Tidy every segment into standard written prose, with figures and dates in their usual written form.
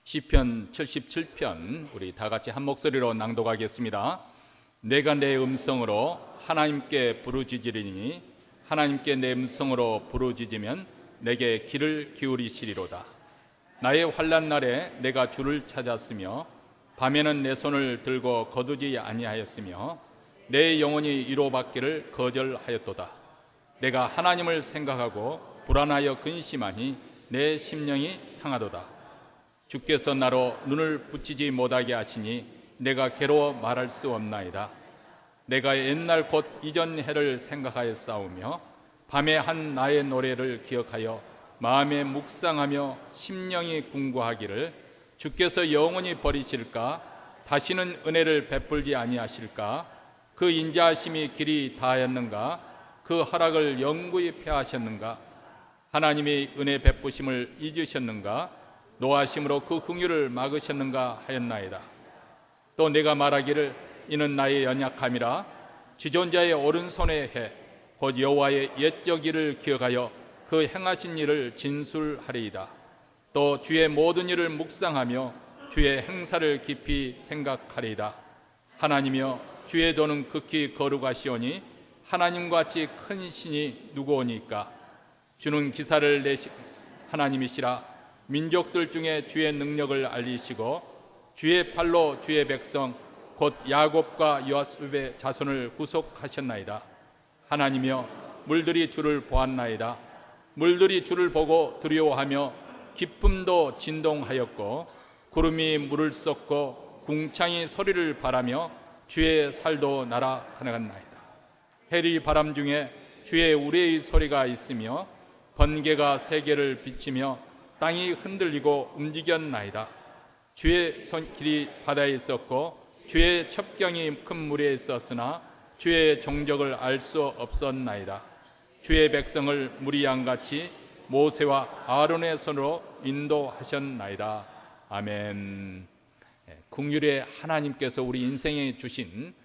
시편 77편 우리 다 같이 한 목소리로 낭독하겠습니다. 내가 내 음성으로 하나님께 부르짖으리니 하나님께 내 음성으로 부르짖으면 내게 귀를 기울이시리로다. 나의 환난 날에 내가 주를 찾았으며 밤에는 내 손을 들고 거두지 아니하였으며 내 영혼이 위로받기를 거절하였도다. 내가 하나님을 생각하고 불안하여 근심하니 내 심령이 상하도다. 주께서 나로 눈을 붙이지 못하게 하시니 내가 괴로워 말할 수 없나이다. 내가 옛날 곧 이전 해를 생각하여 싸우며 밤에 한 나의 노래를 기억하여 마음에 묵상하며 심령이 궁구하기를 주께서 영원히 버리실까? 다시는 은혜를 베풀지 아니하실까? 그 인자하심이 길이 다하였는가? 그 허락을 영구히 폐하셨는가? 하나님이 은혜 베푸심을 잊으셨는가? 노하심으로 그 긍휼을 막으셨는가 하였나이다. 또 내가 말하기를 이는 나의 연약함이라. 지존자의 오른손의 해 곧 여호와의 옛적 일을 기억하여 그 행하신 일을 진술하리이다. 또 주의 모든 일을 묵상하며 주의 행사를 깊이 생각하리이다. 하나님이여 주의 도는 극히 거룩하시오니 하나님같이 큰 신이 누구오니까? 주는 기사를 내시 하나님이시라. 민족들 중에 주의 능력을 알리시고 주의 팔로 주의 백성 곧 야곱과 요셉의 자손을 구속하셨나이다. 하나님이여 물들이 주를 보았나이다. 물들이 주를 보고 두려워하며 기쁨도 진동하였고 구름이 물을 썩고 궁창이 소리를 바라며 주의 살도 날아가나이다. 해리 바람 중에 주의 우레의 소리가 있으며 번개가 세계를 비치며 땅이 흔들리고 움직였나이다. 주의 손길이 바다에 있었고 주의 첩경이 큰 물에 있었으나 주의 종적을 알 수 없었나이다. 주의 백성을 무리 양같이 모세와 아론의 손으로 인도하셨나이다. 아멘. 긍휼의 하나님께서 우리 인생에 주신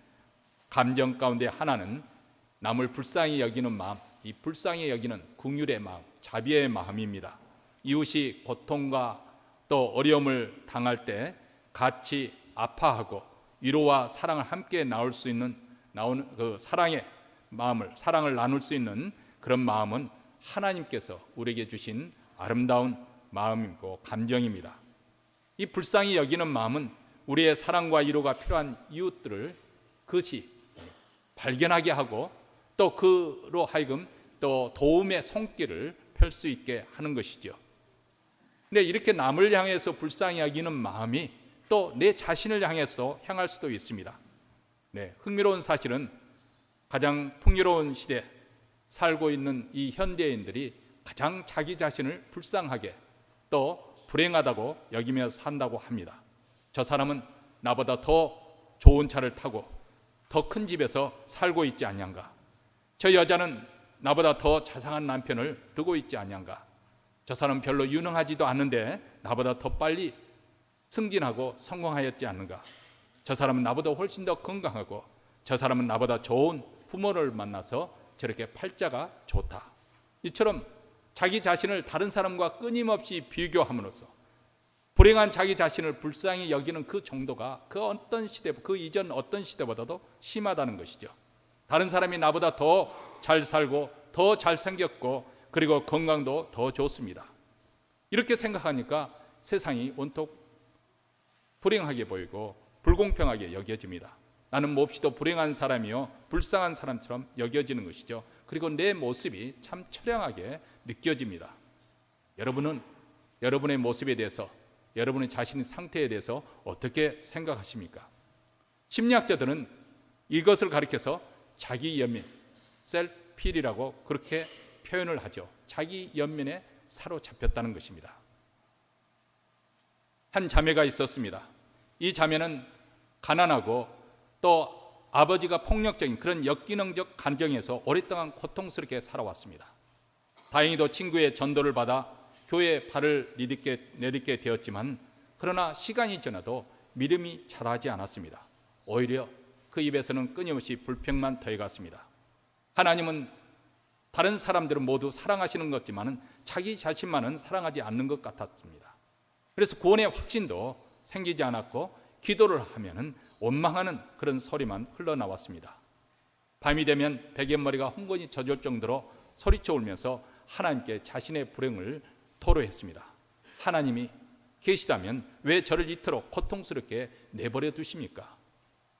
감정 가운데 하나는 남을 불쌍히 여기는 마음, 이 불쌍히 여기는 긍휼의 마음, 자비의 마음입니다. 이웃이 고통과 또 어려움을 당할 때 같이 아파하고 위로와 사랑을 함께 나올 수 있는 그 사랑의 마음을, 사랑을 나눌 수 있는 그런 마음은 하나님께서 우리에게 주신 아름다운 마음이고 감정입니다. 이 불쌍히 여기는 마음은 우리의 사랑과 위로가 필요한 이웃들을 그것이 발견하게 하고 또 그로 하여금 또 도움의 손길을 펼 수 있게 하는 것이죠. 근데 이렇게 남을 향해서 불쌍히 여기는 마음이 또 내 자신을 향해서도 향할 수도 있습니다. 흥미로운 사실은 가장 풍요로운 시대 살고 있는 이 현대인들이 가장 자기 자신을 불쌍하게 또 불행하다고 여기며 산다고 합니다. 저 사람은 나보다 더 좋은 차를 타고 더 큰 집에서 살고 있지 않냐가? 저 여자는 나보다 더 자상한 남편을 두고 있지 않냐가? 저 사람은 별로 유능하지도 않은데 나보다 더 빨리 승진하고 성공하였지 않는가? 저 사람은 나보다 훨씬 더 건강하고 저 사람은 나보다 좋은 부모를 만나서 저렇게 팔자가 좋다. 이처럼 자기 자신을 다른 사람과 끊임없이 비교함으로써 불행한 자기 자신을 불쌍히 여기는 그 정도가 그 어떤 시대, 그 이전 어떤 시대보다도 심하다는 것이죠. 다른 사람이 나보다 더 잘 살고 더 잘생겼고 그리고 건강도 더 좋습니다. 이렇게 생각하니까 세상이 온통 불행하게 보이고 불공평하게 여겨집니다. 나는 몹시도 불행한 사람이요 불쌍한 사람처럼 여겨지는 것이죠. 그리고 내 모습이 참 처량하게 느껴집니다. 여러분은 여러분의 모습에 대해서, 여러분의 자신의 상태에 대해서 어떻게 생각하십니까? 심리학자들은 이것을 가리켜서 자기 연민, 셀필이라고 그렇게 표현을 하죠. 자기 연민에 사로잡혔다는 것입니다. 한 자매가 있었습니다. 이 자매는 가난하고 또 아버지가 폭력적인 그런 역기능적 가정에서 오랫동안 고통스럽게 살아왔습니다. 다행히도 친구의 전도를 받아 교회에 발을 내딛게 되었지만 그러나 시간이 지나도 믿음이 자라지 않았습니다. 오히려 그 입에서는 끊임없이 불평만 더해갔습니다. 하나님은 다른 사람들은 모두 사랑하시는 것 같지만 자기 자신만은 사랑하지 않는 것 같았습니다. 그래서 구원의 확신도 생기지 않았고 기도를 하면은 원망하는 그런 소리만 흘러나왔습니다. 밤이 되면 베갯머리가 흥건히 젖을 정도로 소리쳐 울면서 하나님께 자신의 불행을 토로했습니다. 하나님이 계시다면 왜 저를 이토록 고통스럽게 내버려 두십니까?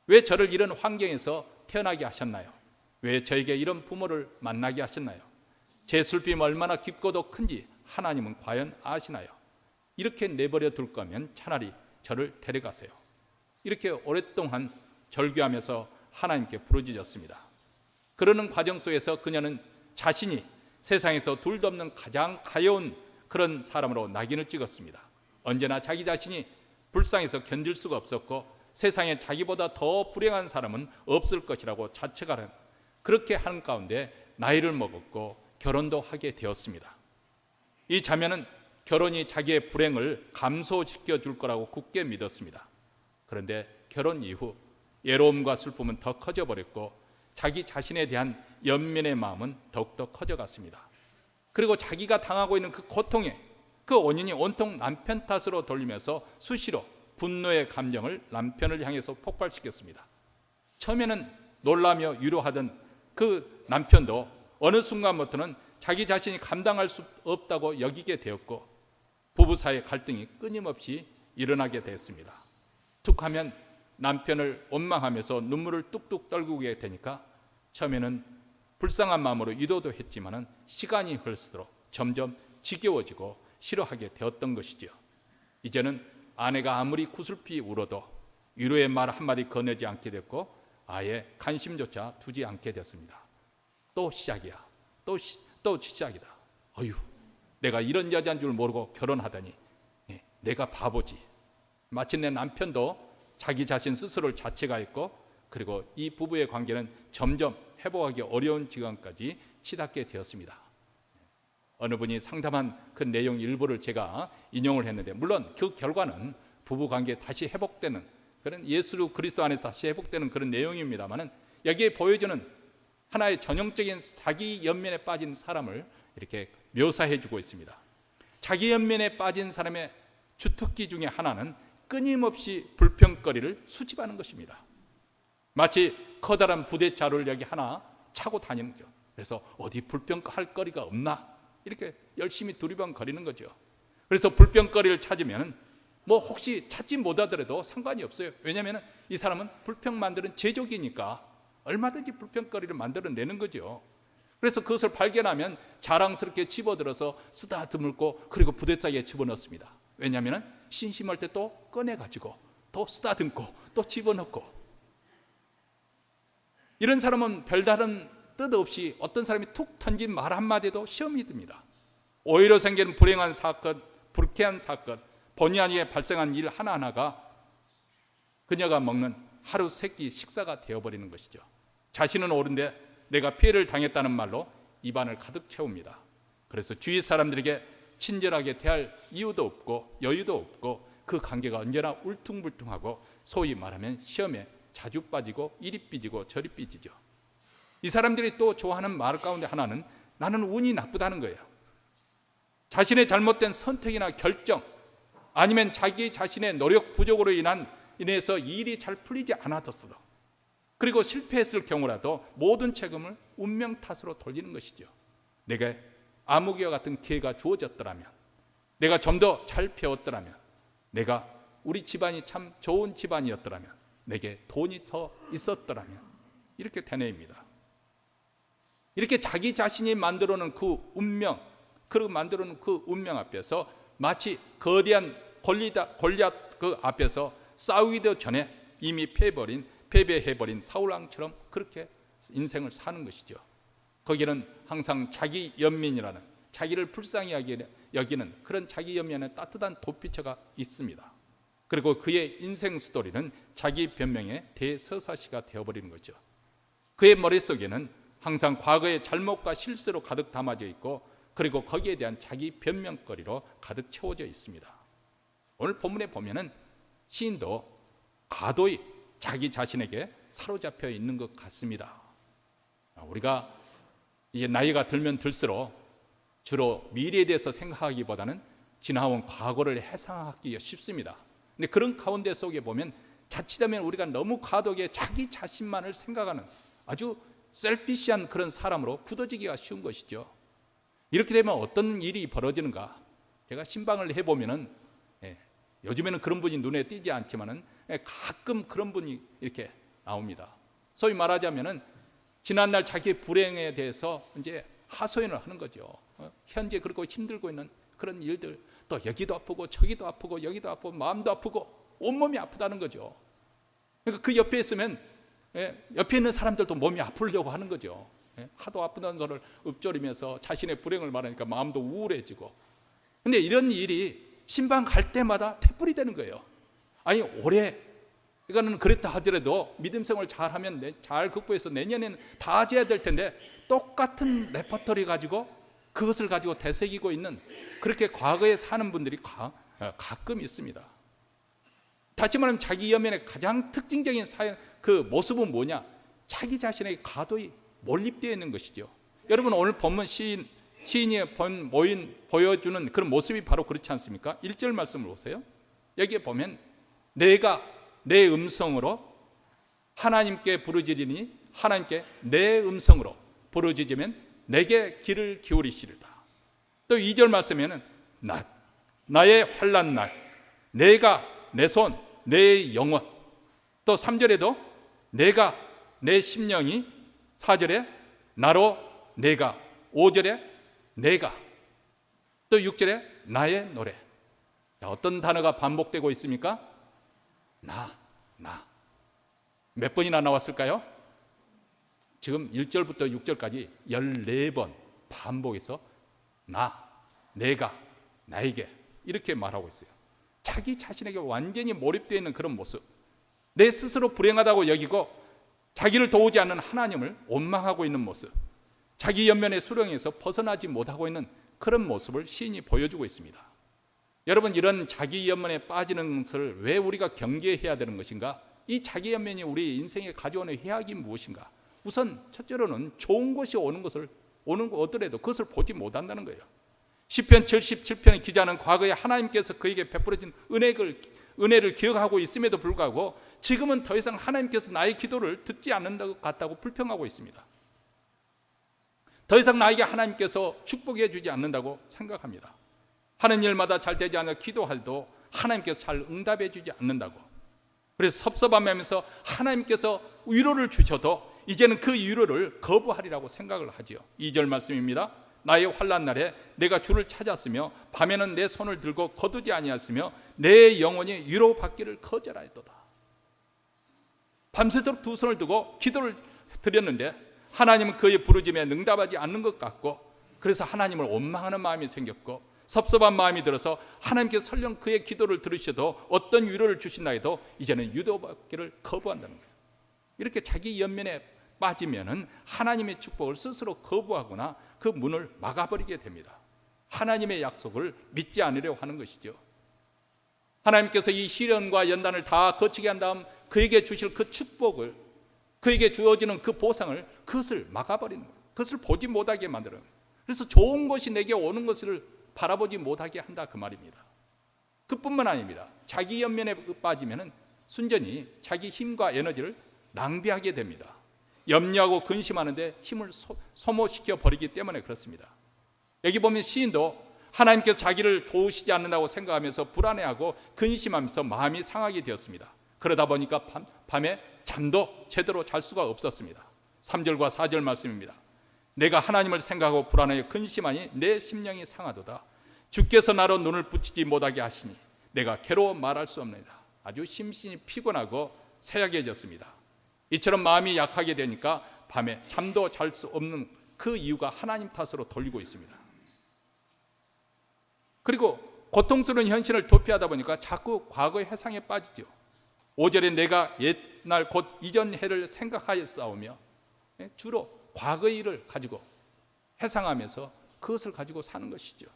왜 저를 이런 환경에서 태어나게 하셨나요? 왜 저에게 이런 부모를 만나게 하셨나요? 제 슬픔이 얼마나 깊고도 큰지 하나님은 과연 아시나요? 이렇게 내버려 둘 거면 차라리 저를 데려가세요. 이렇게 오랫동안 절규하면서 하나님께 부르짖었습니다. 그러는 과정 속에서 그녀는 자신이 세상에서 둘도 없는 가장 가여운 그런 사람으로 낙인을 찍었습니다. 언제나 자기 자신이 불쌍해서 견딜 수가 없었고 세상에 자기보다 더 불행한 사람은 없을 것이라고 자책하는, 그렇게 하는 가운데 나이를 먹었고 결혼도 하게 되었습니다. 이 자매는 결혼이 자기의 불행을 감소시켜 줄 거라고 굳게 믿었습니다. 그런데 결혼 이후 외로움과 슬픔은 더 커져버렸고 자기 자신에 대한 연민의 마음은 더욱더 커져갔습니다. 그리고 자기가 당하고 있는 그 고통에 그 원인이 온통 남편 탓으로 돌리면서 수시로 분노의 감정을 남편을 향해서 폭발시켰습니다. 처음에는 놀라며 위로하던 그 남편도 어느 순간부터는 자기 자신이 감당할 수 없다고 여기게 되었고 부부 사이의 갈등이 끊임없이 일어나게 됐습니다. 툭 하면 남편을 원망하면서 눈물을 뚝뚝 떨구게 되니까 처음에는 불쌍한 마음으로 위로도 했지만 시간이 흘러갈수록 점점 지겨워지고 싫어하게 되었던 것이지요. 이제는 아내가 아무리 구슬피 울어도 위로의 말 한마디 건네지 않게 됐고 아예 관심조차 두지 않게 됐습니다. 또 시작이야. 또 시작이다. 어휴, 내가 이런 여자인 줄 모르고 결혼하다니 내가 바보지. 마침내 남편도 자기 자신 스스로를 자책하였고 그리고 이 부부의 관계는 점점 회복하기 어려운 지경까지 치닫게 되었습니다. 어느 분이 상담한 그 내용 일부를 제가 인용을 했는데, 물론 그 결과는 부부관계 다시 회복되는 그런 예수 그리스도 안에서 다시 회복되는 그런 내용입니다만 여기에 보여주는 하나의 전형적인 자기 연민에 빠진 사람을 이렇게 묘사해 주고 있습니다. 자기 연민에 빠진 사람의 주특기 중에 하나는 끊임없이 불평거리를 수집하는 것입니다. 마치 커다란 부대자루를 여기 하나 차고 다니는 거죠. 그래서 어디 불평할 거리가 없나 이렇게 열심히 두리번거리는 거죠. 그래서 불평거리를 찾으면 뭐 혹시 찾지 못하더라도 상관이 없어요. 왜냐하면 이 사람은 불평 만드는 제조기니까 얼마든지 불평거리를 만들어내는 거죠. 그래서 그것을 발견하면 자랑스럽게 집어들어서 쓰다듬고 그리고 부대짝에 집어넣습니다. 왜냐하면 심심할 때 또 꺼내가지고 또 쓰다듬고 또 집어넣고, 이런 사람은 별다른 뜻 없이 어떤 사람이 툭 던진 말 한마디도 시험이 듭니다. 오히려 생기는 불행한 사건, 불쾌한 사건, 본의 아니게 발생한 일 하나하나가 그녀가 먹는 하루 세끼 식사가 되어버리는 것이죠. 자신은 옳은데 내가 피해를 당했다는 말로 입안을 가득 채웁니다. 그래서 주위 사람들에게 친절하게 대할 이유도 없고 여유도 없고 그 관계가 언제나 울퉁불퉁하고 소위 말하면 시험에 자주 빠지고 이리 삐지고 저리 삐지죠. 이 사람들이 또 좋아하는 말 가운데 하나는 나는 운이 나쁘다는 거예요. 자신의 잘못된 선택이나 결정 아니면 자기 자신의 노력 부족으로 인해서 일이 잘 풀리지 않았어도 그리고 실패했을 경우라도 모든 책임을 운명 탓으로 돌리는 것이죠. 내가 아무개와 같은 기회가 주어졌더라면, 내가 좀 더 잘 배웠더라면, 내가 우리 집안이 참 좋은 집안이었더라면, 내게 돈이 더 있었더라면, 이렇게 되뇌입니다. 이렇게 자기 자신이 만들어놓은 그 운명, 그리고 만들어놓은 그 운명 앞에서 마치 거대한 골리앗 그 앞에서 싸우기도 전에 이미 패배해버린 사울왕처럼 그렇게 인생을 사는 것이죠. 거기는 항상 자기 연민이라는, 자기를 불쌍히 여기는 그런 자기 연민의 따뜻한 도피처가 있습니다. 그리고 그의 인생 스토리는 자기 변명의 대서사시가 되어버리는 거죠. 그의 머릿속에는 항상 과거의 잘못과 실수로 가득 담아져 있고 그리고 거기에 대한 자기 변명거리로 가득 채워져 있습니다. 오늘 본문에 보면은 시인도 과도히 자기 자신에게 사로잡혀 있는 것 같습니다. 우리가 이제 나이가 들면 들수록 주로 미래에 대해서 생각하기보다는 지나온 과거를 회상하기가 쉽습니다. 근데 그런 가운데 속에 보면 자칫하면 우리가 너무 과도하게 자기 자신만을 생각하는 아주 셀피시한 그런 사람으로 굳어지기가 쉬운 것이죠. 이렇게 되면 어떤 일이 벌어지는가? 제가 신방을 해보면은 요즘에는 그런 분이 눈에 띄지 않지만은 가끔 그런 분이 이렇게 나옵니다. 소위 말하자면은 지난날 자기의 불행에 대해서 이제 하소연을 하는 거죠. 현재 그렇고 힘들고 있는 그런 일들, 또 여기도 아프고 저기도 아프고 여기도 아프고 마음도 아프고 온몸이 아프다는 거죠. 그러니까 그 옆에 있으면 옆에 있는 사람들도 몸이 아프려고 하는 거죠. 하도 아프다는 소리를 읊조리면서 자신의 불행을 말하니까 마음도 우울해지고. 근데 이런 일이 신방 갈 때마다 퇴불이 되는 거예요. 아니 올해 이거는 그랬다 하더라도 믿음 생활을 잘하면 잘 극복해서 내년에는 다 하셔야 될 텐데 똑같은 레퍼토리 가지고 그것을 가지고 되새기고 있는 그렇게 과거에 사는 분들이 가끔 있습니다. 다시 말하면 자기 연면의 가장 특징적인 그 모습은 뭐냐? 자기 자신에게 가도히 몰입되어 있는 것이죠. 여러분 오늘 본문 시인이 보여주는 그런 모습이 바로 그렇지 않습니까? 1절 말씀을 보세요. 여기에 보면 내가 내 음성으로 하나님께 부르짖으니 하나님께 내 음성으로 부르짖으면 내게 귀를 기울이시리다. 또 2절 말씀에는 나의 환난 날 내가 내 손, 내 영혼. 또 3절에도 내가 내 심령이, 4절에 나로 내가, 5절에 내가, 또 6절에 나의 노래. 어떤 단어가 반복되고 있습니까? 나. 몇 번이나 나왔을까요? 지금 1절부터 6절까지 14번 반복해서 내가, 나에게 이렇게 말하고 있어요. 자기 자신에게 완전히 몰입되어 있는 그런 모습, 내 스스로 불행하다고 여기고 자기를 도우지 않는 하나님을 원망하고 있는 모습, 자기 연면의 수렁에서 벗어나지 못하고 있는 그런 모습을 시인이 보여주고 있습니다. 여러분, 이런 자기 연면에 빠지는 것을 왜 우리가 경계해야 되는 것인가? 이 자기 연면이 우리 인생에 가져오는 해악이 무엇인가? 우선 첫째로는 좋은 것이 오는 거 어더라도 그것을 보지 못한다는 거예요. 시편 77편의 기자는 과거에 하나님께서 그에게 베풀어진 은혜를 기억하고 있음에도 불구하고 지금은 더 이상 하나님께서 나의 기도를 듣지 않는 것 같다고 불평하고 있습니다. 더 이상 나에게 하나님께서 축복해 주지 않는다고 생각합니다. 하는 일마다 잘 되지 않아 기도할도 하나님께서 잘 응답해 주지 않는다고. 그래서 섭섭함하면서 하나님께서 위로를 주셔도 이제는 그 위로를 거부하리라고 생각을 하지요. 2절 말씀입니다. 나의 환난 날에 내가 주를 찾았으며 밤에는 내 손을 들고 거두지 아니하였으며 내 영혼이 위로받기를 거절하였도다. 밤새도록 두 손을 두고 기도를 드렸는데 하나님은 그의 부르짖음에 응답하지 않는 것 같고, 그래서 하나님을 원망하는 마음이 생겼고 섭섭한 마음이 들어서 하나님께서 설령 그의 기도를 들으셔도 어떤 위로를 주신다 해도 이제는 위로받기를 거부한다는 거예요. 이렇게 자기 연면에 빠지면은 하나님의 축복을 스스로 거부하거나 그 문을 막아버리게 됩니다. 하나님의 약속을 믿지 않으려고 하는 것이죠. 하나님께서 이 시련과 연단을 다 거치게 한 다음 그에게 주실 그 축복을, 그에게 주어지는 그 보상을, 그것을 막아버리는 거예요. 그것을 보지 못하게 만들어요. 그래서 좋은 것이 내게 오는 것을 바라보지 못하게 한다, 그 말입니다. 그뿐만 아닙니다. 자기 연면에 빠지면은 순전히 자기 힘과 에너지를 낭비하게 됩니다. 염려하고 근심하는데 힘을 소모시켜 버리기 때문에 그렇습니다. 여기 보면 시인도 하나님께서 자기를 도우시지 않는다고 생각하면서 불안해하고 근심하면서 마음이 상하게 되었습니다. 그러다 보니까 밤에 잠도 제대로 잘 수가 없었습니다. 3절과 4절 말씀입니다. 내가 하나님을 생각하고 불안하여 근심하니 내 심령이 상하도다. 주께서 나로 눈을 붙이지 못하게 하시니 내가 괴로워 말할 수 없느니라. 아주 심신이 피곤하고 쇠약해졌습니다. 이처럼 마음이 약하게 되니까 밤에 잠도 잘 수 없는 그 이유가 하나님 탓으로 돌리고 있습니다. 그리고 고통스러운 현실을 도피하다 보니까 자꾸 과거의 회상에 빠지죠. 5절에 내가 옛날 곧 이전 해를 생각하여 싸우며, 주로 과거의 일을 가지고 회상하면서 그것을 가지고 사는 것이죠.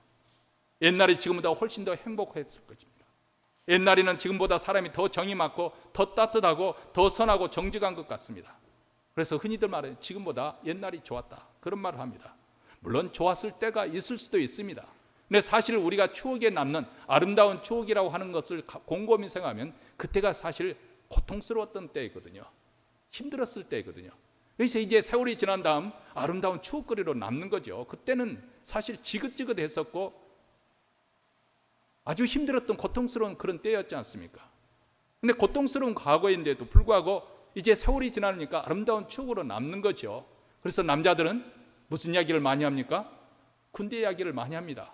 옛날이 지금보다 훨씬 더 행복했을 것입니다. 옛날에는 지금보다 사람이 더 정이 많고 더 따뜻하고 더 선하고 정직한 것 같습니다. 그래서 흔히들 말해요. 지금보다 옛날이 좋았다, 그런 말을 합니다. 물론 좋았을 때가 있을 수도 있습니다. 근데 사실 우리가 추억에 남는 아름다운 추억이라고 하는 것을 곰곰이 생각하면 그때가 사실 고통스러웠던 때이거든요. 힘들었을 때이거든요. 그래서 이제 세월이 지난 다음 아름다운 추억거리로 남는 거죠. 그때는 사실 지긋지긋했었고 아주 힘들었던 고통스러운 그런 때였지 않습니까? 근데 고통스러운 과거인데도 불구하고 이제 세월이 지나니까 아름다운 추억으로 남는 거죠. 그래서 남자들은 무슨 이야기를 많이 합니까? 군대 이야기를 많이 합니다.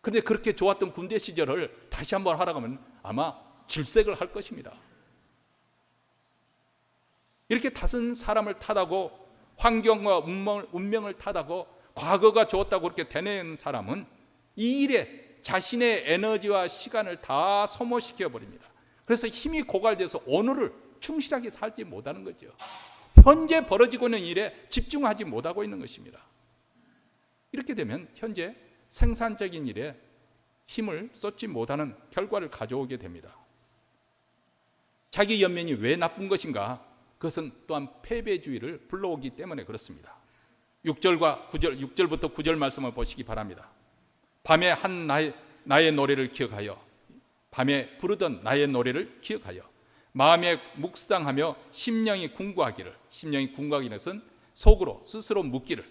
근데 그렇게 좋았던 군대 시절을 다시 한번 하라고 하면 아마 질색을 할 것입니다. 이렇게 다른 사람을 탓하고 환경과 운명을 탓하고 과거가 좋았다고 그렇게 되뇌는 사람은 이 일에 자신의 에너지와 시간을 다 소모시켜 버립니다. 그래서 힘이 고갈돼서 오늘을 충실하게 살지 못하는 거죠. 현재 벌어지고 있는 일에 집중하지 못하고 있는 것입니다. 이렇게 되면 현재 생산적인 일에 힘을 쏟지 못하는 결과를 가져오게 됩니다. 자기 연민이 왜 나쁜 것인가? 그것은 또한 패배주의를 불러오기 때문에 그렇습니다. 6절부터 9절 말씀을 보시기 바랍니다. 밤에 한 나의 노래를 기억하여, 밤에 부르던 나의 노래를 기억하여 마음에 묵상하며 심령이 궁구하기를, 심령이 궁구하기는 것은 속으로 스스로 묻기를,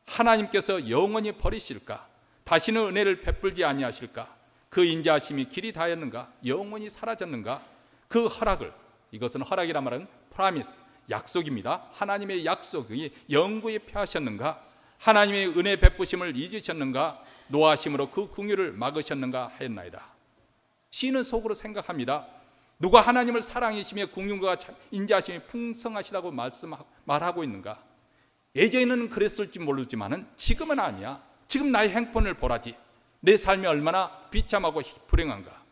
하나님께서 영원히 버리실까? 다시는 은혜를 베풀지 아니하실까? 그 인자하심이 길이 다였는가? 영원히 사라졌는가? 그 허락을, 이것은 허락이란 말은 프라미스, 약속입니다. 하나님의 약속이 영구히 폐하셨는가? 하나님의 은혜 베푸심을 잊으셨는가? 노하심으로 그 긍휼을 막으셨는가 하였나이다. 시인은 속으로 생각합니다. 누가 하나님을 사랑이시며 긍휼과 인자하심이 풍성하시다고 말하고 있는가? 예전에는 그랬을지 모르지만 지금은 아니야. 지금 나의 행폰을 보라지. 내 삶이 얼마나 비참하고 불행한가.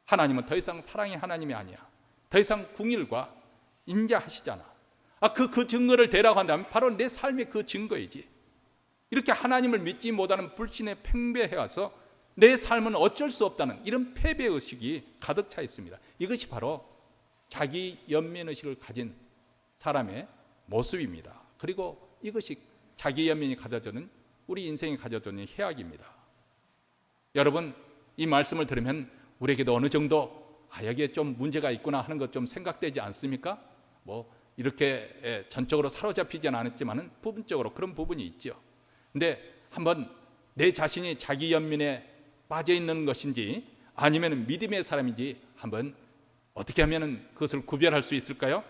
하나님은 더 이상 사랑의 하나님이 아니야. 더 이상 긍휼과 인자하시잖아. 그 증거를 대라고 한다면 바로 내 삶의 그 증거이지. 이렇게 하나님을 믿지 못하는 불신에 팽배해와서 내 삶은 어쩔 수 없다는 이런 패배의식이 가득 차 있습니다. 이것이 바로 자기 연민의식을 가진 사람의 모습입니다. 그리고 이것이 자기 연민이 가져주는 우리 인생이 가져주는 해악입니다. 여러분, 이 말씀을 들으면 우리에게도 어느 정도 여기에 좀 문제가 있구나 하는 것 좀 생각되지 않습니까? 이렇게 전적으로 사로잡히지는 않았지만 부분적으로 그런 부분이 있죠. 근데 한번 내 자신이 자기 연민에 빠져 있는 것인지 아니면 믿음의 사람인지 한번 어떻게 하면 그것을 구별할 수 있을까요?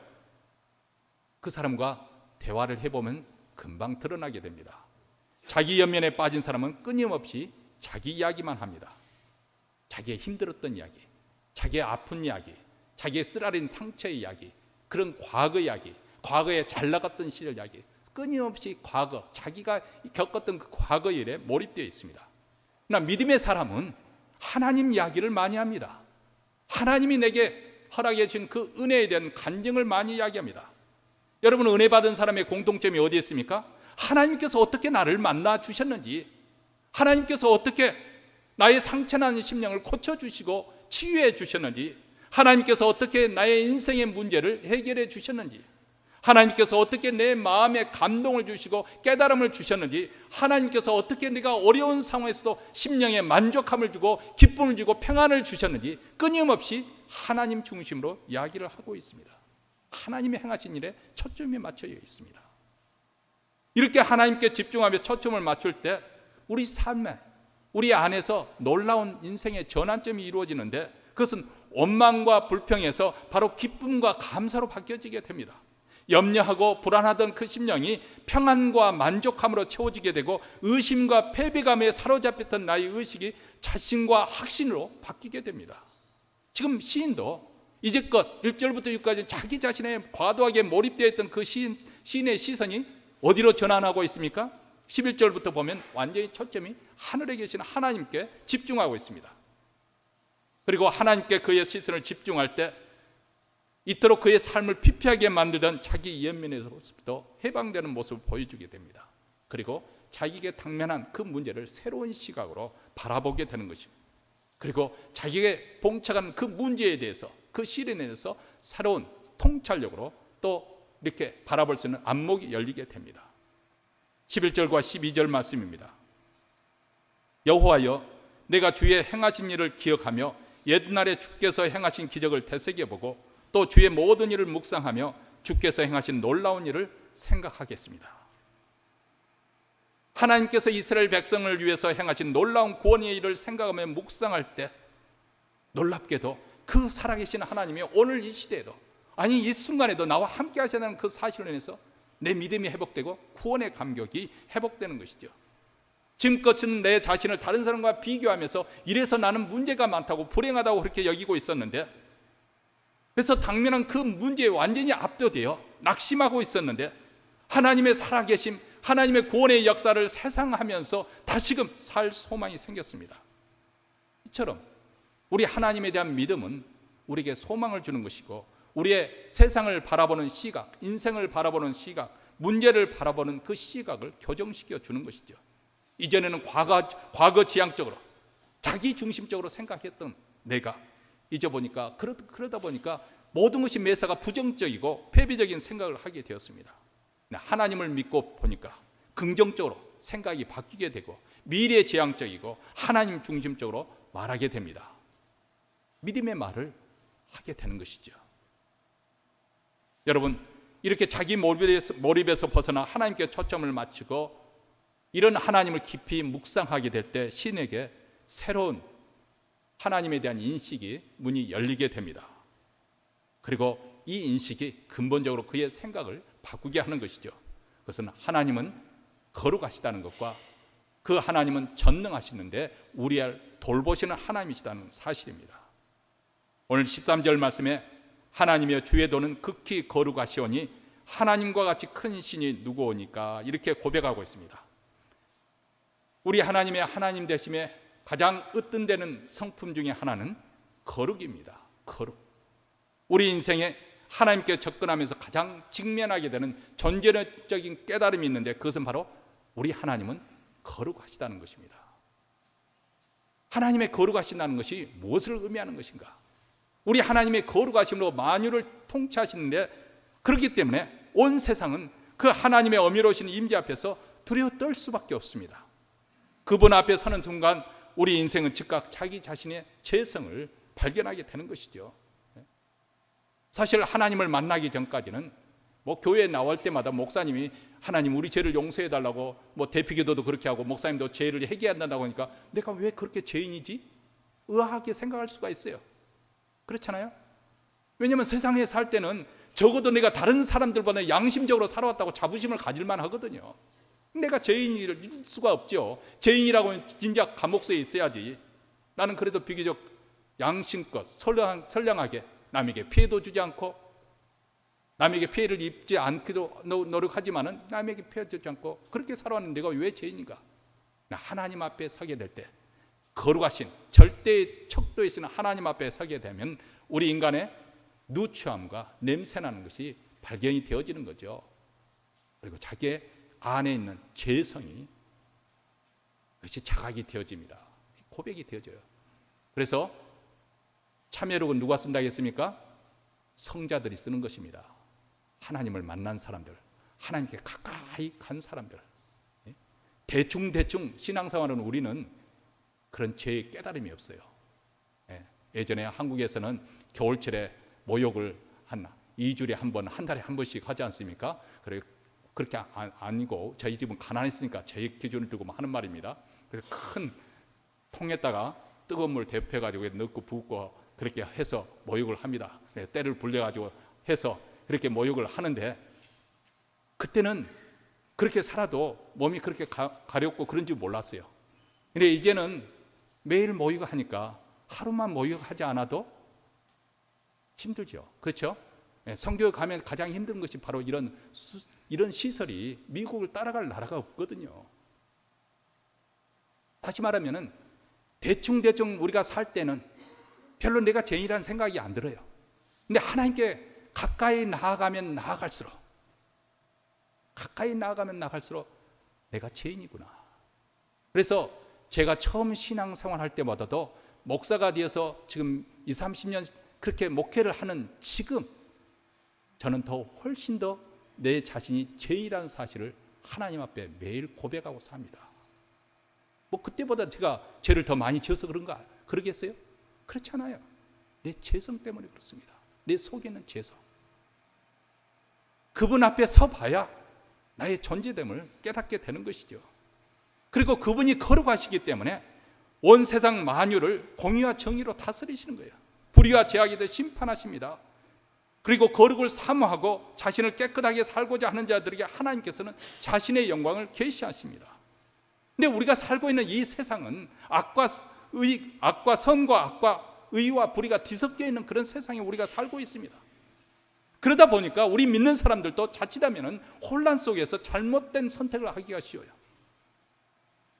그 사람과 대화를 해보면 금방 드러나게 됩니다. 자기 연민에 빠진 사람은 끊임없이 자기 이야기만 합니다. 자기의 힘들었던 이야기, 자기의 아픈 이야기, 자기의 쓰라린 상처의 이야기, 그런 과거 이야기, 과거에 잘 나갔던 시절 이야기, 끊임없이 과거, 자기가 겪었던 그 과거 일에 몰입되어 있습니다. 그러나 믿음의 사람은 하나님 이야기를 많이 합니다. 하나님이 내게 허락해 주신 그 은혜에 대한 간증을 많이 이야기합니다. 여러분, 은혜 받은 사람의 공통점이 어디에 있습니까? 하나님께서 어떻게 나를 만나 주셨는지, 하나님께서 어떻게 나의 상처난 심령을 고쳐주시고 치유해 주셨는지, 하나님께서 어떻게 나의 인생의 문제를 해결해 주셨는지, 하나님께서 어떻게 내 마음에 감동을 주시고 깨달음을 주셨는지, 하나님께서 어떻게 내가 어려운 상황에서도 심령에 만족함을 주고 기쁨을 주고 평안을 주셨는지 끊임없이 하나님 중심으로 이야기를 하고 있습니다. 하나님이 행하신 일에 초점이 맞춰 있습니다. 이렇게 하나님께 집중하며 초점을 맞출 때 우리 삶에, 우리 안에서 놀라운 인생의 전환점이 이루어지는데, 그것은 원망과 불평에서 바로 기쁨과 감사로 바뀌어지게 됩니다. 염려하고 불안하던 그 심령이 평안과 만족함으로 채워지게 되고, 의심과 패배감에 사로잡혔던 나의 의식이 자신과 확신으로 바뀌게 됩니다. 지금 시인도 이제껏 1절부터 6절까지 자기 자신에 과도하게 몰입되어 있던 그 시인의 시선이 어디로 전환하고 있습니까? 11절부터 보면 완전히 초점이 하늘에 계신 하나님께 집중하고 있습니다. 그리고 하나님께 그의 시선을 집중할 때 이토록 그의 삶을 피폐하게 만들던 자기 연민에서부터 해방되는 모습을 보여주게 됩니다. 그리고 자기에게 당면한 그 문제를 새로운 시각으로 바라보게 되는 것입니다. 그리고 자기에게 봉착한 그 문제에 대해서, 그 시련에 대해서 새로운 통찰력으로 또 이렇게 바라볼 수 있는 안목이 열리게 됩니다. 11절과 12절 말씀입니다. 여호와여, 내가 주의 행하신 일을 기억하며 옛날에 주께서 행하신 기적을 되새겨보고 또 주의 모든 일을 묵상하며 주께서 행하신 놀라운 일을 생각하겠습니다. 하나님께서 이스라엘 백성을 위해서 행하신 놀라운 구원의 일을 생각하며 묵상할 때 놀랍게도 그 살아계신 하나님이 오늘 이 시대에도, 아니 이 순간에도 나와 함께 하시는 그 사실로 인해서 내 믿음이 회복되고 구원의 감격이 회복되는 것이죠. 지금껏은 내 자신을 다른 사람과 비교하면서 이래서 나는 문제가 많다고, 불행하다고 그렇게 여기고 있었는데, 그래서 당면한 그 문제에 완전히 압도되어 낙심하고 있었는데, 하나님의 살아계심, 하나님의 구원의 역사를 세상하면서 다시금 살 소망이 생겼습니다. 이처럼 우리 하나님에 대한 믿음은 우리에게 소망을 주는 것이고, 우리의 세상을 바라보는 시각, 인생을 바라보는 시각, 문제를 바라보는 그 시각을 교정시켜 주는 것이죠. 이전에는 과거 지향적으로, 자기 중심적으로 생각했던 내가 이제 보니까 그러다 보니까 모든 것이 매사가 부정적이고 폐비적인 생각을 하게 되었습니다. 하나님을 믿고 보니까 긍정적으로 생각이 바뀌게 되고 미래 지향적이고 하나님 중심적으로 말하게 됩니다. 믿음의 말을 하게 되는 것이죠. 여러분, 이렇게 자기 몰입에서 벗어나 하나님께 초점을 맞추고 이런 하나님을 깊이 묵상하게 될 때 신에게 새로운 하나님에 대한 인식이 문이 열리게 됩니다. 그리고 이 인식이 근본적으로 그의 생각을 바꾸게 하는 것이죠. 그것은 하나님은 거룩하시다는 것과 그 하나님은 전능하시는데 우리를 돌보시는 하나님이시다는 사실입니다. 오늘 13절 말씀에 하나님의 주의 도는 극히 거룩하시오니 하나님과 같이 큰 신이 누구오니까, 이렇게 고백하고 있습니다. 우리 하나님의 하나님 되심에 가장 으뜸되는 성품 중에 하나는 거룩입니다. 거룩. 우리 인생에 하나님께 접근하면서 가장 직면하게 되는 존재적인 깨달음이 있는데, 그것은 바로 우리 하나님은 거룩하시다는 것입니다. 하나님의 거룩하신다는 것이 무엇을 의미하는 것인가? 우리 하나님의 거룩하심으로 만유를 통치하시는데, 그렇기 때문에 온 세상은 그 하나님의 어미로우신 임재 앞에서 두려워 떨 수밖에 없습니다. 그분 앞에 서는 순간 우리 인생은 즉각 자기 자신의 죄성을 발견하게 되는 것이죠. 사실 하나님을 만나기 전까지는 교회에 나올 때마다 목사님이 하나님 우리 죄를 용서해 달라고, 대피기도도 그렇게 하고 목사님도 죄를 회개해야 한다고 하니까 내가 왜 그렇게 죄인이지? 의아하게 생각할 수가 있어요. 그렇잖아요? 왜냐하면 세상에 살 때는 적어도 내가 다른 사람들보다 양심적으로 살아왔다고 자부심을 가질만 하거든요. 내가 죄인일 수가 없죠. 죄인이라고 하면 진작 감옥서에 있어야지. 나는 그래도 비교적 양심껏 선량하게 남에게 피해도 주지 않고 남에게 피해를 입지 않기도 노력하지만은 남에게 피해 주지 않고 그렇게 살아왔는데 내가 왜 죄인인가? 하나님 앞에 서게 될 때, 거룩하신 절대의 척도에 있는 하나님 앞에 서게 되면 우리 인간의 누추함과 냄새나는 것이 발견이 되어지는 거죠. 그리고 자기의 안에 있는 죄성이, 그것이 자각이 되어집니다. 고백이 되어져요. 그래서 참여록은 누가 쓴다고 했습니까? 성자들이 쓰는 것입니다. 하나님을 만난 사람들, 하나님께 가까이 간 사람들. 대충 신앙생활은 우리는 그런 죄의 깨달음이 없어요. 예전에 한국에서는 겨울철에 모욕을 한 2주일에 한 번, 한 달에 한 번씩 하지 않습니까? 그렇게 아니고 저희 집은 가난했으니까 제 기준을 두고 하는 말입니다. 그래서 큰 통에다가 뜨거운 물 데펴가지고 넣고 붓고 그렇게 해서 모욕을 합니다. 때를 불려가지고 해서 그렇게 모욕을 하는데, 그때는 그렇게 살아도 몸이 그렇게 가렵고 그런 줄 몰랐어요. 근데 이제는 매일 모욕을 하니까 하루만 모욕하지 않아도 힘들죠. 그렇죠? 성교에 가면 가장 힘든 것이 바로 이런 시설이 미국을 따라갈 나라가 없거든요. 다시 말하면 대충 우리가 살 때는 별로 내가 죄인이라는 생각이 안 들어요. 근데 하나님께 가까이 나아가면 나아갈수록 내가 죄인이구나. 그래서 제가 처음 신앙생활 할 때마다도 목사가 되어서 지금 20, 30년 그렇게 목회를 하는 지금 저는 더 훨씬 더 내 자신이 죄인이라는 사실을 하나님 앞에 매일 고백하고 삽니다. 뭐 그때보다 제가 죄를 더 많이 지어서 그런가 그러겠어요? 그렇지 않아요. 내 죄성 때문에 그렇습니다. 내 속에 있는 죄성. 그분 앞에 서봐야 나의 존재됨을 깨닫게 되는 것이죠. 그리고 그분이 거룩하시기 때문에 온 세상 만유를 공의와 정의로 다스리시는 거예요. 불의와 죄악에 대해 심판하십니다. 그리고 거룩을 사모하고 자신을 깨끗하게 살고자 하는 자들에게 하나님께서는 자신의 영광을 계시하십니다. 근데 우리가 살고 있는 이 세상은 악과 선과 악과 의와 불의가 뒤섞여 있는 그런 세상에 우리가 살고 있습니다. 그러다 보니까 우리 믿는 사람들도 자칫하면 혼란 속에서 잘못된 선택을 하기가 쉬워요.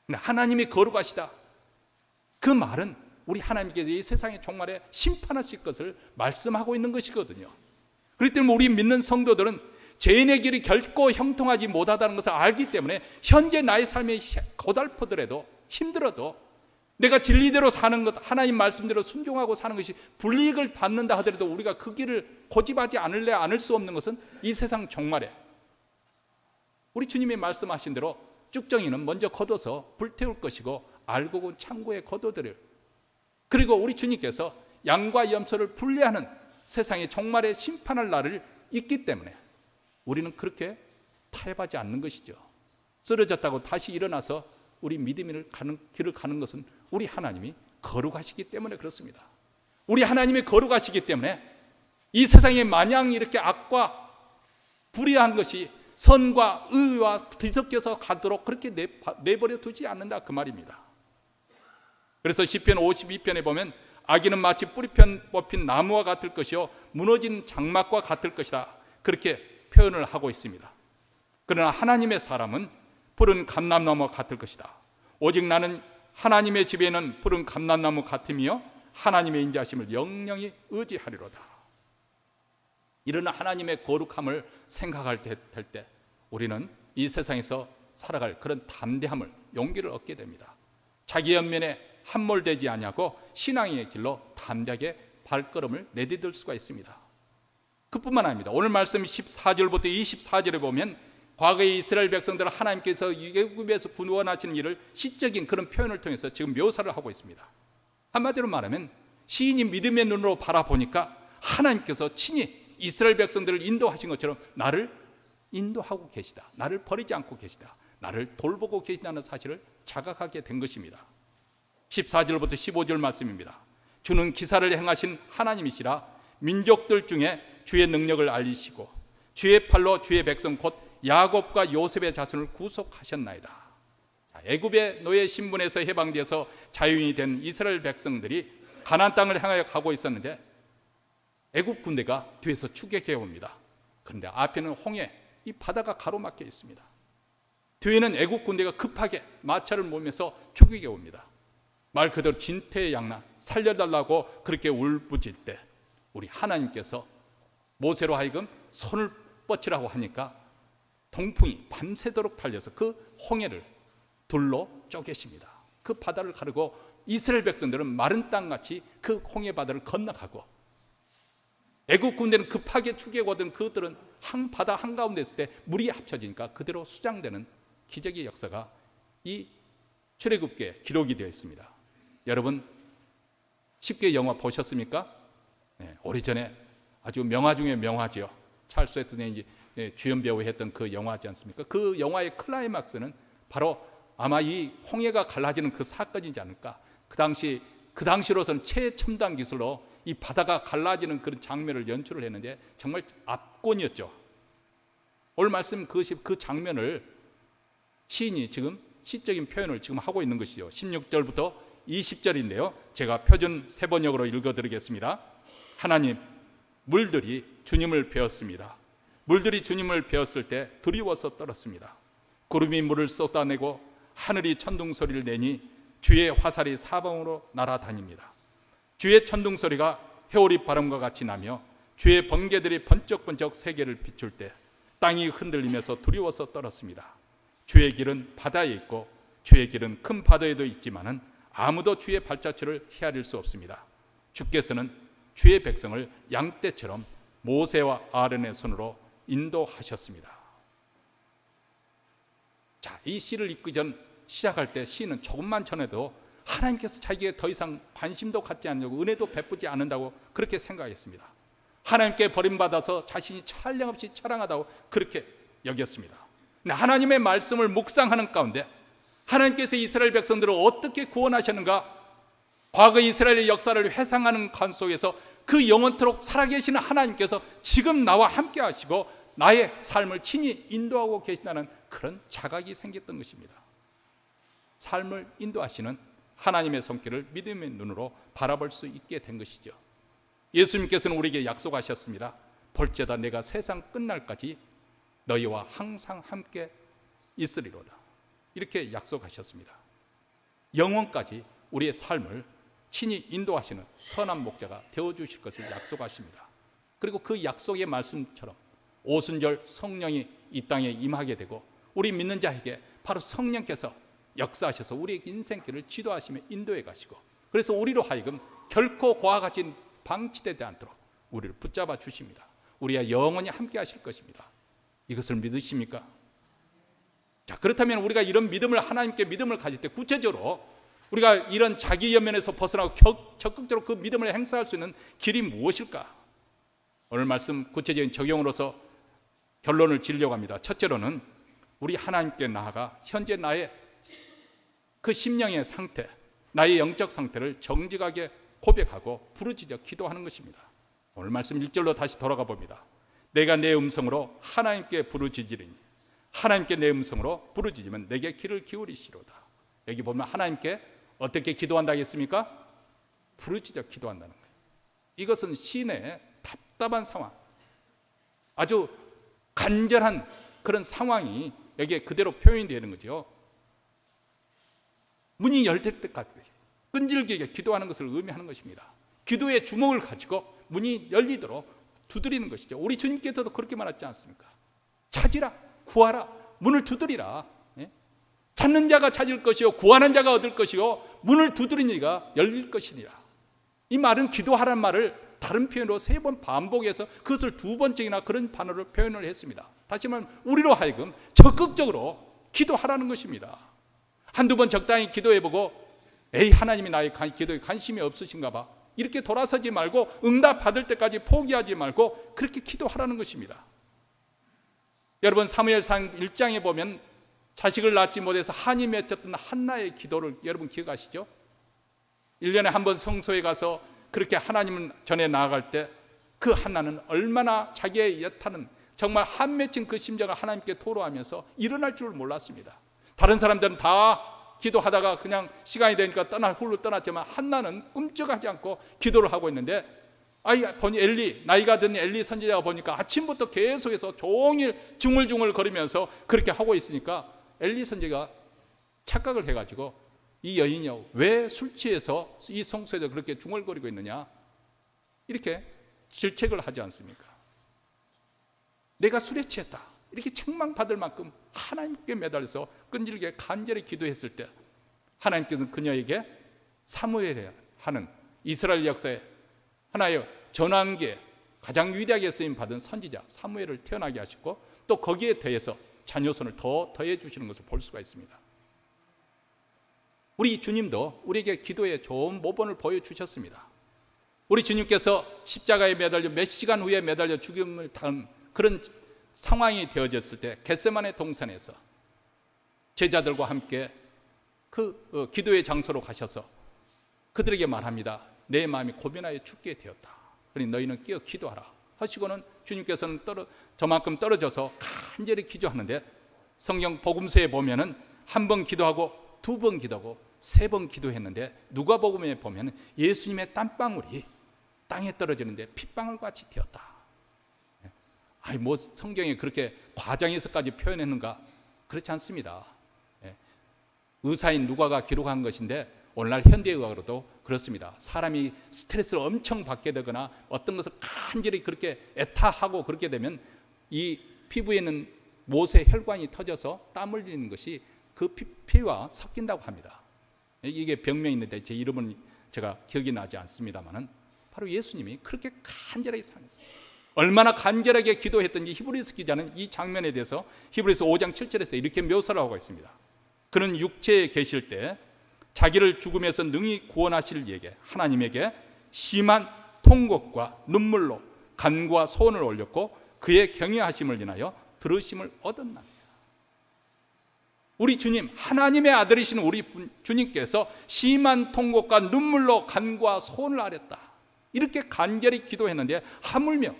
근데 하나님이 거룩하시다, 그 말은 우리 하나님께서 이 세상의 종말에 심판하실 것을 말씀하고 있는 것이거든요. 그렇기 때문에 우리 믿는 성도들은 죄인의 길이 결코 형통하지 못하다는 것을 알기 때문에 현재 나의 삶이 고달프더라도 힘들어도 내가 진리대로 사는 것, 하나님 말씀대로 순종하고 사는 것이 불이익을 받는다 하더라도 우리가 그 길을 고집하지 않을 수 없는 것은 이 세상 종말에 우리 주님이 말씀하신 대로 쭉정이는 먼저 걷어서 불태울 것이고 알곡은 창고에 걷어들일, 그리고 우리 주님께서 양과 염소를 분리하는 세상의 종말에 심판할 날을 있기 때문에 우리는 그렇게 타협하지 않는 것이죠. 쓰러졌다고 다시 일어나서 우리 믿음의 길을 가는 것은 우리 하나님이 거룩하시기 때문에 그렇습니다. 우리 하나님이 거룩하시기 때문에 이 세상에 마냥 이렇게 악과 불의한 것이 선과 의와 뒤섞여서 가도록 그렇게 내버려 두지 않는다, 그 말입니다. 그래서 시편 52편에 보면 악인은 마치 뿌리 뽑힌 나무와 같을 것이요 무너진 장막과 같을 것이다, 그렇게 표현을 하고 있습니다. 그러나 하나님의 사람은 푸른 감람나무와 같을 것이다. 오직 나는 하나님의 집에는 푸른 감람나무 같으며 하나님의 인자하심을 영영히 의지하리로다. 이런 하나님의 거룩함을 생각할 때 우리는 이 세상에서 살아갈 그런 담대함을, 용기를 얻게 됩니다. 자기 연면에 함몰되지 아니하고 신앙의 길로 담대하게 발걸음을 내디딜 수가 있습니다. 그뿐만 아닙니다. 오늘 말씀 14절부터 24절에 보면 과거의 이스라엘 백성들을 하나님께서 애굽에서 구원하시는 일을 시적인 그런 표현을 통해서 지금 묘사를 하고 있습니다. 한마디로 말하면 시인이 믿음의 눈으로 바라보니까 하나님께서 친히 이스라엘 백성들을 인도하신 것처럼 나를 인도하고 계시다, 나를 버리지 않고 계시다, 나를 돌보고 계시다는 사실을 자각하게 된 것입니다. 14절부터 15절 말씀입니다. 주는 기사를 행하신 하나님이시라 민족들 중에 주의 능력을 알리시고 주의 팔로 주의 백성 곧 야곱과 요셉의 자손을 구속하셨나이다. 애굽의 노예 신분에서 해방되어서 자유인이 된 이스라엘 백성들이 가나안 땅을 향하여 가고 있었는데 애굽 군대가 뒤에서 추격해 옵니다. 그런데 앞에는 홍해, 이 바다가 가로막혀 있습니다. 뒤에는 애굽 군대가 급하게 마차를 몰면서 추격해 옵니다. 말 그대로 진퇴양난, 살려달라고 그렇게 울부짖을 때 우리 하나님께서 모세로 하여금 손을 뻗치라고 하니까 동풍이 밤새도록 달려서 그 홍해를 둘로 쪼개십니다. 그 바다를 가르고 이스라엘 백성들은 마른 땅같이 그 홍해 바다를 건너가고, 애국 군대는 급하게 추격하던 그들은 바다 한가운데 있을 때 물이 합쳐지니까 그대로 수장되는 기적의 역사가 이 출애굽기에 기록이 되어 있습니다. 여러분 쉽게 영화 보셨습니까? 네, 오래전에 아주 명화 중에 명화죠. 찰스 웨스턴이 주연 배우 했던 그 영화지 않습니까? 그 영화의 클라이막스는 바로 아마 이 홍해가 갈라지는 그 사건이지 않을까. 그 당시로서는 최첨단 기술로 이 바다가 갈라지는 그런 장면을 연출을 했는데 정말 압권이었죠. 오늘 말씀 그 장면을 시인이 지금 시적인 표현을 지금 하고 있는 것이죠. 16절부터 20절인데요. 제가 표준 세번역으로 읽어드리겠습니다. 하나님, 물들이 주님을 베었습니다. 물들이 주님을 베었을 때 두려워서 떨었습니다. 구름이 물을 쏟아내고 하늘이 천둥 소리를 내니 주의 화살이 사방으로 날아다닙니다. 주의 천둥 소리가 해오리 바람과 같이 나며 주의 번개들이 번쩍번쩍 세계를 비출 때 땅이 흔들리면서 두려워서 떨었습니다. 주의 길은 바다에 있고 주의 길은 큰 바다에도 있지만은 아무도 주의 발자취를 헤아릴 수 없습니다. 주께서는 주의 백성을 양떼처럼 모세와 아론의 손으로 인도하셨습니다. 자, 이 시를 읽기 전 시작할 때 시인은 조금만 전에도 하나님께서 자기에게 더 이상 관심도 갖지 않냐고 은혜도 베푸지 않는다고 그렇게 생각했습니다. 하나님께 버림받아서 자신이 찬량없이 처량하다고 그렇게 여겼습니다. 근데 하나님의 말씀을 묵상하는 가운데 하나님께서 이스라엘 백성들을 어떻게 구원하셨는가, 과거 이스라엘의 역사를 회상하는 관 속에서 그 영원토록 살아계시는 하나님께서 지금 나와 함께 하시고 나의 삶을 친히 인도하고 계신다는 그런 자각이 생겼던 것입니다. 삶을 인도하시는 하나님의 손길을 믿음의 눈으로 바라볼 수 있게 된 것이죠. 예수님께서는 우리에게 약속하셨습니다. 볼지어다 내가 세상 끝날까지 너희와 항상 함께 있으리로다. 이렇게 약속하셨습니다. 영원까지 우리의 삶을 친히 인도하시는 선한 목자가 되어주실 것을 약속하십니다. 그리고 그 약속의 말씀처럼 오순절 성령이 이 땅에 임하게 되고 우리 믿는 자에게 바로 성령께서 역사하셔서 우리의 인생길을 지도하시며 인도해 가시고, 그래서 우리로 하여금 결코 그와 같이 방치되지 않도록 우리를 붙잡아 주십니다. 우리와 영원히 함께 하실 것입니다. 이것을 믿으십니까? 자, 그렇다면 우리가 이런 믿음을, 하나님께 믿음을 가질 때 구체적으로 우리가 이런 자기 연면에서 벗어나고 적극적으로 그 믿음을 행사할 수 있는 길이 무엇일까? 오늘 말씀 구체적인 적용으로서 결론을 지으려고 합니다. 첫째로는 우리 하나님께 나아가 현재 나의 그 심령의 상태, 나의 영적 상태를 정직하게 고백하고 부르짖어 기도하는 것입니다. 오늘 말씀 1절로 다시 돌아가 봅니다. 내가 내 음성으로 하나님께 부르짖으리니 하나님께 내 음성으로 부르짖으면 내게 귀를 기울이시로다. 여기 보면 하나님께 어떻게 기도한다 했습니까? 부르짖어 기도한다는 거예요. 이것은 시인의 답답한 상황, 아주 간절한 그런 상황이 여기에 그대로 표현이 되는 거죠. 문이 열릴 때까지 끈질기게 기도하는 것을 의미하는 것입니다. 기도의 주먹을 가지고 문이 열리도록 두드리는 것이죠. 우리 주님께서도 그렇게 말하지 않습니까? 찾으라, 구하라, 문을 두드리라. 찾는 자가 찾을 것이요 구하는 자가 얻을 것이요 문을 두드리는 이가 열릴 것이니라. 이 말은 기도하라는 말을 다른 표현으로 3번 반복해서 그것을 2번째나 그런 단어로 표현을 했습니다. 다시 말하면 우리로 하여금 적극적으로 기도하라는 것입니다. 한두 번 적당히 기도해보고 에이 하나님이 나의 기도에 관심이 없으신가 봐 이렇게 돌아서지 말고 응답 받을 때까지 포기하지 말고 그렇게 기도하라는 것입니다. 여러분 사무엘상 1장에 보면 자식을 낳지 못해서 한이 맺혔던 한나의 기도를 여러분 기억하시죠? 1년에 한 번 성소에 가서 그렇게 하나님 전에 나아갈 때 그 한나는 얼마나 자기의 여타는 정말 한 맺힌 그 심정을 하나님께 토로하면서 일어날 줄 몰랐습니다. 다른 사람들은 다 기도하다가 그냥 시간이 되니까 훌로 떠났지만 한나는 꿈쩍하지 않고 기도를 하고 있는데 보니 엘리, 나이가 든 엘리 선지자가 보니까 아침부터 계속해서 종일 중얼중얼 거리면서 그렇게 하고 있으니까 엘리 선지자가 착각을 해가지고 이 여인이 왜 술 취해서 이 성소에서 그렇게 중얼거리고 있느냐 이렇게 질책을 하지 않습니까? 내가 술에 취했다 이렇게 책망받을 만큼 하나님께 매달려서 끈질기게 간절히 기도했을 때 하나님께서는 그녀에게 사무엘이라 하는 이스라엘 역사의 하나의 전환기에 가장 위대하게 쓰임받은 선지자 사무엘을 태어나게 하시고 또 거기에 대해서 자녀손을 더 더해 주시는 것을 볼 수가 있습니다. 우리 주님도 우리에게 기도의 좋은 모본을 보여주셨습니다. 우리 주님께서 십자가에 매달려 몇 시간 후에 매달려 죽음을 당한 그런 상황이 되어졌을 때 겟세마네 동산에서 제자들과 함께 그 기도의 장소로 가셔서 그들에게 말합니다. 내 마음이 고민하여 죽게 되었다. 그러니 너희는 깨어 기도하라 하시고는 주님께서는 저만큼 떨어져서 간절히 기도하는데 성경 복음서에 보면은 한 번 기도하고 2번 기도하고 3번 기도했는데 누가복음에 보면 예수님의 땀방울이 땅에 떨어지는데 핏방울 같이 되었다. 뭐 성경에 그렇게 과장해서까지 표현했는가? 그렇지 않습니다. 의사인 누가가 기록한 것인데 오늘날 현대의학으로도 그렇습니다. 사람이 스트레스를 엄청 받게 되거나 어떤 것을 간절히 그렇게 애타하고 그렇게 되면 이 피부에 있는 못의 혈관이 터져서 땀 흘리는 것이 그 피와 섞인다고 합니다. 이게 병명이 있는데 제 이름은 제가 기억이 나지 않습니다만은 바로 예수님이 그렇게 간절하게 사셨습니다. 얼마나 간절하게 기도했던지 히브리서 기자는 이 장면에 대해서 히브리서 5장 7절에서 이렇게 묘사를 하고 있습니다. 그는 육체에 계실 때 자기를 죽음에서 능히 구원하실 이에게 하나님에게 심한 통곡과 눈물로 간구와 소원을 올렸고 그의 경외하심을 인하여 들으심을 얻었나니. 우리 주님, 하나님의 아들이신 우리 주님께서 심한 통곡과 눈물로 간구와 소원을 아렸다, 이렇게 간절히 기도했는데 하물며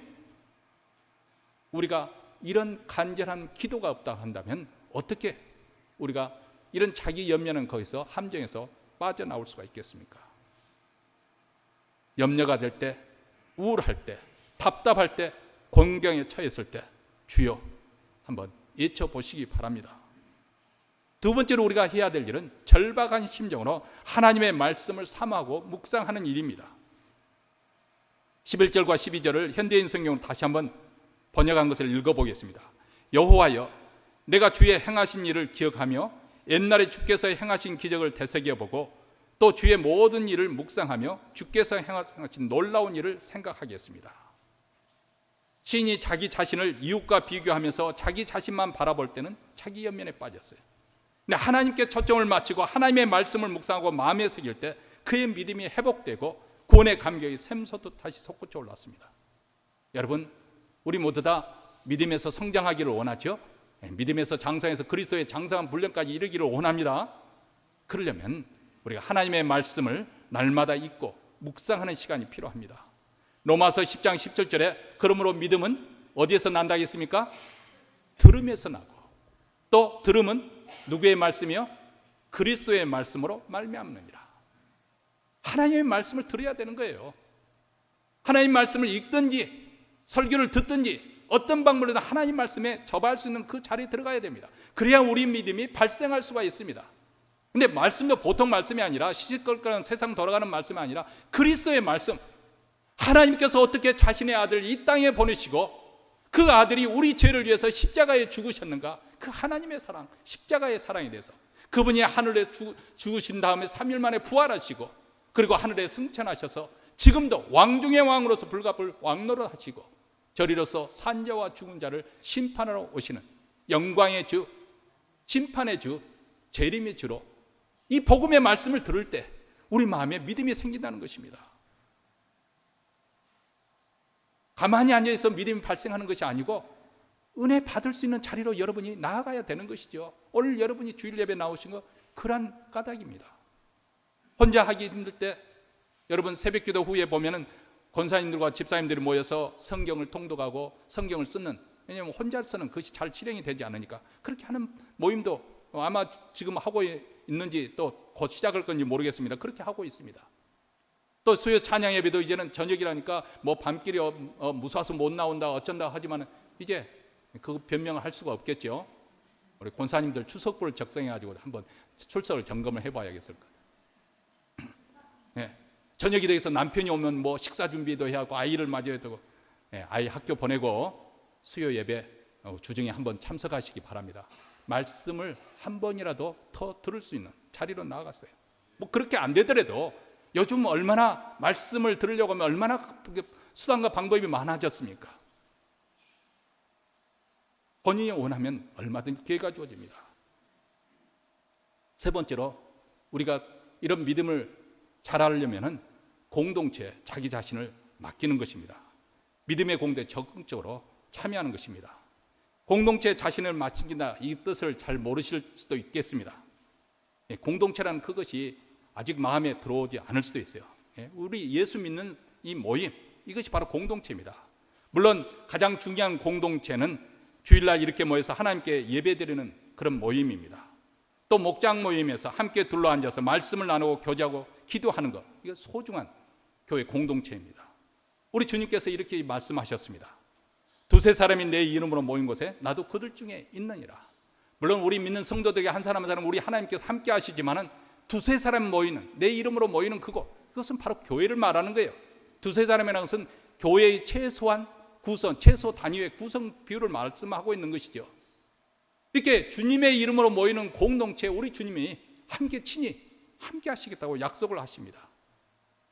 우리가 이런 간절한 기도가 없다 한다면 어떻게 우리가 이런 자기 염려는 거기서 함정에서 빠져나올 수가 있겠습니까? 염려가 될 때, 우울할 때, 답답할 때, 곤경에 처했을 때 주여 한번 외쳐보시기 바랍니다. 두 번째로 우리가 해야 될 일은 절박한 심정으로 하나님의 말씀을 사모하고 묵상하는 일입니다. 11절과 12절을 현대인 성경으로 다시 한번 번역한 것을 읽어보겠습니다. 여호와여, 내가 주의 행하신 일을 기억하며 옛날에 주께서 행하신 기적을 되새겨보고 또 주의 모든 일을 묵상하며 주께서 행하신 놀라운 일을 생각하겠습니다. 시인이 자기 자신을 이웃과 비교하면서 자기 자신만 바라볼 때는 자기 연면에 빠졌어요. 근데 하나님께 초점을 맞추고 하나님의 말씀을 묵상하고 마음에 새길 때 그의 믿음이 회복되고 구원의 감격이 샘솟듯 다시 솟구쳐 올랐습니다. 여러분, 우리 모두 다 믿음에서 성장하기를 원하죠? 믿음에서 장성해서 그리스도의 장성한 분량까지 이르기를 원합니다. 그러려면 우리가 하나님의 말씀을 날마다 읽고 묵상하는 시간이 필요합니다. 로마서 10장 17절에 그러므로 믿음은 어디에서 난다 했습니까? 들음에서 나고, 또 들음은 누구의 말씀이요? 그리스도의 말씀으로 말미암느니라. 하나님의 말씀을 들어야 되는 거예요. 하나님 말씀을 읽든지 설교를 듣든지 어떤 방법으로든 하나님 말씀에 접할 수 있는 그 자리에 들어가야 됩니다. 그래야 우리 믿음이 발생할 수가 있습니다. 근데 말씀도 보통 말씀이 아니라 시시껄껄한 세상 돌아가는 말씀이 아니라 그리스도의 말씀, 하나님께서 어떻게 자신의 아들을 이 땅에 보내시고 그 아들이 우리 죄를 위해서 십자가에 죽으셨는가, 그 하나님의 사랑, 십자가의 사랑에 대해서 그분이 하늘에 죽으신 다음에 3일 만에 부활하시고 그리고 하늘에 승천하셔서 지금도 왕중의 왕으로서 불가불 왕노릇 하시고 저리로서 산자와 죽은 자를 심판하러 오시는 영광의 주, 심판의 주, 재림의 주로 이 복음의 말씀을 들을 때 우리 마음에 믿음이 생긴다는 것입니다. 가만히 앉아있어 믿음이 발생하는 것이 아니고 은혜 받을 수 있는 자리로 여러분이 나아가야 되는 것이죠. 오늘 여러분이 주일 예배 나오신 거 그런 까닭입니다. 혼자 하기 힘들 때 여러분 새벽기도 후에 보면은 권사님들과 집사님들이 모여서 성경을 통독하고 성경을 쓰는, 왜냐하면 혼자서는 그것이 잘 실행이 되지 않으니까 그렇게 하는 모임도 아마 지금 하고 있는지 또 곧 시작할 건지 모르겠습니다. 그렇게 하고 있습니다. 또 수요 찬양 예배도 이제는 저녁이라니까 뭐 밤길이 무서워서 못 나온다 어쩐다 하지만 이제 그 변명을 할 수가 없겠죠. 우리 권사님들 추석부를 적성해가지고 한번 출석을 점검을 해봐야겠을 것 같아요. 네. 저녁이 되어서 남편이 오면 뭐 식사 준비도 해야 하고 아이를 맞아야 되고, 네, 아이 학교 보내고 수요 예배 주중에 한번 참석하시기 바랍니다. 말씀을 한 번이라도 더 들을 수 있는 자리로 나아갔어요. 뭐 그렇게 안 되더라도 요즘 얼마나 말씀을 들으려고 하면 얼마나 수단과 방법이 많아졌습니까? 본인이 원하면 얼마든지 기회가 주어집니다. 세 번째로 우리가 이런 믿음을 잘하려면 공동체, 자기 자신을 맡기는 것입니다. 믿음의 공동체에 적극적으로 참여하는 것입니다. 공동체에 자신을 맡긴다, 이 뜻을 잘 모르실 수도 있겠습니다. 공동체라는 그것이 아직 마음에 들어오지 않을 수도 있어요. 우리 예수 믿는 이 모임, 이것이 바로 공동체입니다. 물론 가장 중요한 공동체는 주일날 이렇게 모여서 하나님께 예배드리는 그런 모임입니다. 또 목장 모임에서 함께 둘러앉아서 말씀을 나누고 교제하고 기도하는 것, 이거 소중한 교회 공동체입니다. 우리 주님께서 이렇게 말씀하셨습니다. 두세 사람이 내 이름으로 모인 곳에 나도 그들 중에 있느니라. 물론 우리 믿는 성도들에게 한 사람 한 사람 우리 하나님께서 함께 하시지만은 두세 사람 모이는, 내 이름으로 모이는 그것은 바로 교회를 말하는 거예요. 두세 사람이라는 것은 교회의 최소한 구성, 최소 단위의 구성 비율을 말씀하고 있는 것이죠. 이렇게 주님의 이름으로 모이는 공동체에 우리 주님이 함께 친히 함께 하시겠다고 약속을 하십니다.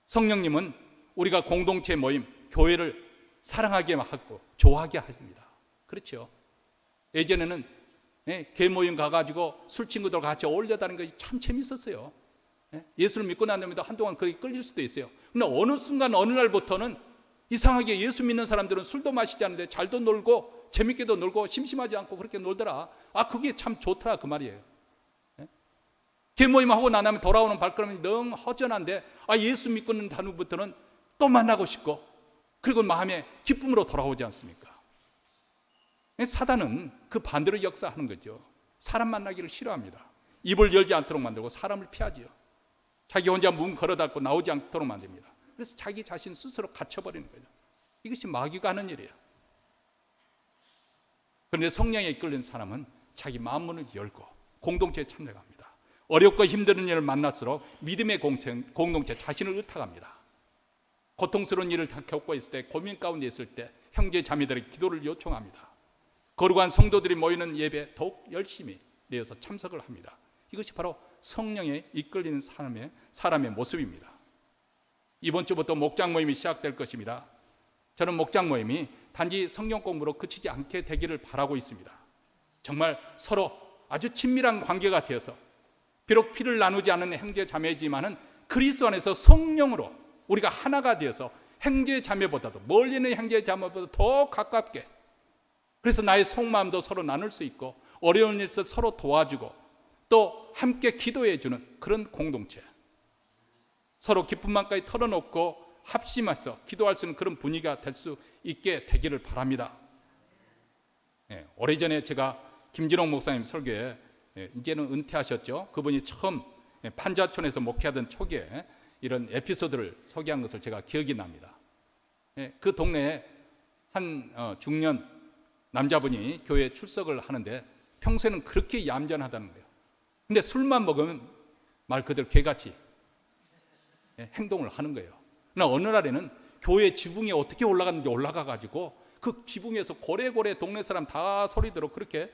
성령님은 우리가 공동체 모임, 교회를 사랑하게 하고 좋아하게 하십니다. 그렇죠? 예전에는 개모임 가가지고 술 친구들 같이 어울려다니는 것이 참 재밌었어요. 예수를 믿고 난 다음에도 한동안 그게 끌릴 수도 있어요. 근데 어느 순간 어느 날부터는 이상하게 예수 믿는 사람들은 술도 마시지 않는데 잘도 놀고 재밌게도 놀고 심심하지 않고 그렇게 놀더라. 그게 참 좋더라 그 말이에요. 개모임하고 난 다음에 돌아오는 발걸음이 너무 허전한데 예수 믿고 있는 다음부터는 또 만나고 싶고 그리고 마음에 기쁨으로 돌아오지 않습니까? 사단은 그 반대로 역사하는 거죠. 사람 만나기를 싫어합니다. 입을 열지 않도록 만들고 사람을 피하지요. 자기 혼자 문 걸어 닫고 나오지 않도록 만듭니다. 그래서 자기 자신 스스로 갇혀버리는 거죠. 이것이 마귀가 하는 일이에요. 그런데 성령에 이끌린 사람은 자기 마음문을 열고 공동체에 참여합니다. 어렵고 힘든 일을 만날수록 믿음의 공동체 자신을 의탁합니다. 고통스러운 일을 다 겪고 있을 때, 고민 가운데 있을 때 형제 자매들의 기도를 요청합니다. 거룩한 성도들이 모이는 예배에 더욱 열심히 내어서 참석을 합니다. 이것이 바로 성령에 이끌리는 사람의 모습입니다. 이번 주부터 목장 모임이 시작될 것입니다. 저는 목장 모임이 단지 성경 공부로 그치지 않게 되기를 바라고 있습니다. 정말 서로 아주 친밀한 관계가 되어서 비록 피를 나누지 않은 형제 자매지만은 그리스도 안에서 성령으로 우리가 하나가 되어서 형제 자매보다도 멀리 있는 형제 자매보다 더 가깝게, 그래서 나의 속마음도 서로 나눌 수 있고 어려운 일에서 서로 도와주고 또 함께 기도해 주는 그런 공동체, 서로 기쁜 마음까지 털어놓고 합심해서 기도할 수 있는 그런 분위기가 될 수 있게 되기를 바랍니다. 오래전에 제가 김진홍 목사님 설교에, 이제는 은퇴하셨죠, 그분이 처음 판자촌에서 목회하던 초기에 이런 에피소드를 소개한 것을 제가 기억이 납니다. 그 동네에 한 중년 남자분이 교회에 출석을 하는데 평소에는 그렇게 얌전하다는 거예요. 근데 술만 먹으면 말 그대로 개같이 행동을 하는 거예요. 그러나 어느 날에는 교회 지붕에 어떻게 올라갔는지 올라가가지고 그 지붕에서 고래고래 동네 사람 다 소리대로 그렇게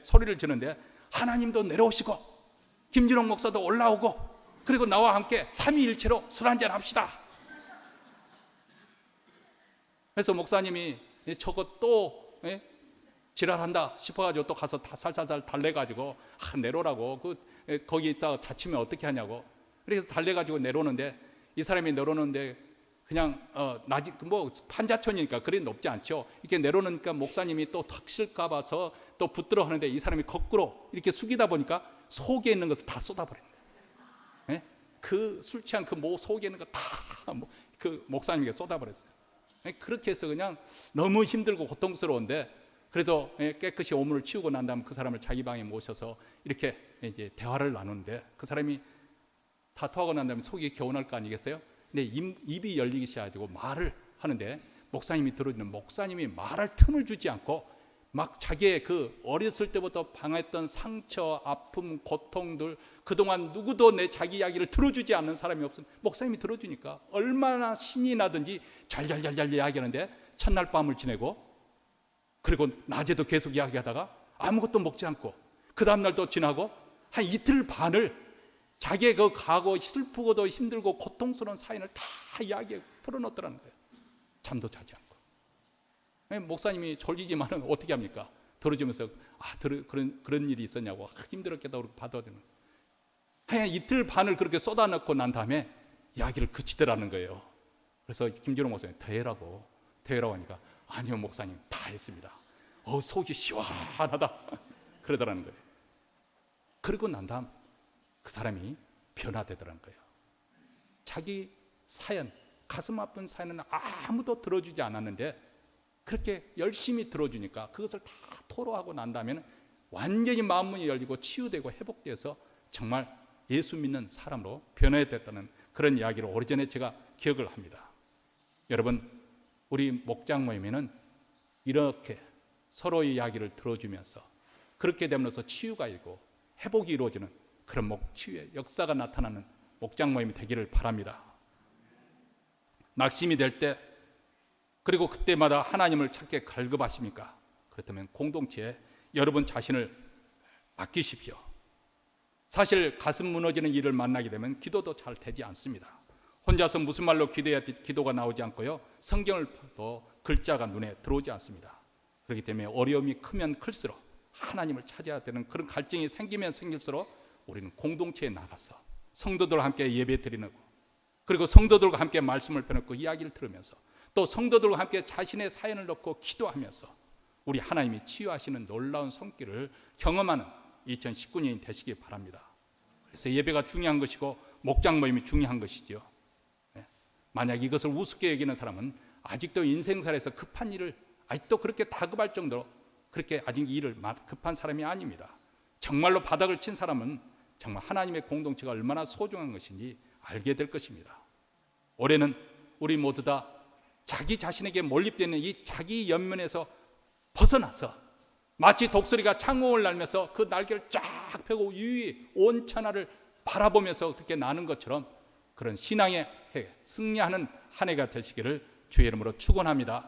소리를 지는데, 하나님도 내려오시고 김진홍 목사도 올라오고 그리고 나와 함께 삼위일체로 술 한잔 합시다. 그래서 목사님이 저거 또 지랄한다 싶어가지고 또 가서 살살살 달래가지고 내려오라고, 거기 있다가 다치면 어떻게 하냐고. 그래서 달래가지고 내려오는데, 이 사람이 내려오는데 그냥 뭐 판자촌이니까 그리 높지 않죠. 이렇게 내려오니까 목사님이 또 턱 실까 봐서 또 붙들어 하는데, 이 사람이 거꾸로 이렇게 숙이다 보니까 속에 있는 것을 다 쏟아버린다. 그 술 취한 그 속에 있는 거 다 그 목사님에게 쏟아버렸어요. 그렇게 해서 그냥 너무 힘들고 고통스러운데, 그래도 깨끗이 오물을 치우고 난 다음 그 사람을 자기 방에 모셔서 이렇게 이제 대화를 나누는데, 그 사람이 다투하고 난 다음에 속이 개운할 거 아니겠어요? 근데 입이 열리기 시작하고 말을 하는데, 목사님이 들어주는, 목사님이 말할 틈을 주지 않고 막 자기의 그 어렸을 때부터 방했던 상처, 아픔, 고통들, 그동안 누구도 내 자기 이야기를 들어주지 않는 사람이 없으면 목사님이 들어주니까 얼마나 신이 나든지 잘잘잘잘 이야기하는데, 첫날 밤을 지내고 그리고 낮에도 계속 이야기하다가 아무것도 먹지 않고 그 다음날도 지나고 한 이틀 반을 자기의 그 과거 슬프고도 힘들고 고통스러운 사연을 다 이야기에 풀어놓더라는 거예요. 잠도 자지 않고. 목사님이 졸리지만은 어떻게 합니까? 들어주면서 그런 일이 있었냐고, 힘들었겠다 그러고 받아주는 거예요. 한 이틀 반을 그렇게 쏟아넣고 난 다음에 이야기를 그치더라는 거예요. 그래서 김진홍 목사님 더 해라고 하니까, 아니요 목사님 다 했습니다. 속이 시원하다 그러더라는 거예요. 그러고 난 다음 그 사람이 변화되더라는 거예요. 자기 사연, 가슴 아픈 사연은 아무도 들어주지 않았는데 그렇게 열심히 들어주니까 그것을 다 토로하고 난 다음에는 완전히 마음문이 열리고 치유되고 회복돼서 정말 예수 믿는 사람으로 변화됐다는 그런 이야기를 오래전에 제가 기억을 합니다. 여러분, 우리 목장 모임에는 이렇게 서로의 이야기를 들어주면서 그렇게 되면서 치유가 있고 회복이 이루어지는 그런 치유의 역사가 나타나는 목장 모임이 되기를 바랍니다. 낙심이 될 때, 그리고 그때마다 하나님을 찾게 갈급하십니까? 그렇다면 공동체에 여러분 자신을 맡기십시오. 사실 가슴 무너지는 일을 만나게 되면 기도도 잘 되지 않습니다. 혼자서 무슨 말로 기도해야 기도가 나오지 않고요, 성경을 봐도 글자가 눈에 들어오지 않습니다. 그렇기 때문에 어려움이 크면 클수록 하나님을 찾아야 되는 그런 갈증이 생기면 생길수록 우리는 공동체에 나가서 성도들과 함께 예배 드리는 거, 그리고 성도들과 함께 말씀을 펴놓고 이야기를 들으면서 또 성도들과 함께 자신의 사연을 넣고 기도하면서 우리 하나님이 치유하시는 놀라운 손길을 경험하는 2019년이 되시기 바랍니다. 그래서 예배가 중요한 것이고 목장 모임이 중요한 것이죠. 만약 이것을 우습게 여기는 사람은 아직도 인생살에서 급한 일을 아직도 그렇게 다급할 정도로 그렇게 아직 일을 급한 사람이 아닙니다. 정말로 바닥을 친 사람은 정말 하나님의 공동체가 얼마나 소중한 것인지 알게 될 것입니다. 올해는 우리 모두 다 자기 자신에게 몰입되는 이 자기 연면에서 벗어나서 마치 독수리가 창공을 날면서 그 날개를 쫙 펴고 유유히 온 천하를 바라보면서 그렇게 나는 것처럼 그런 신앙의 해, 승리하는 한 해가 되시기를 주의 이름으로 축원합니다.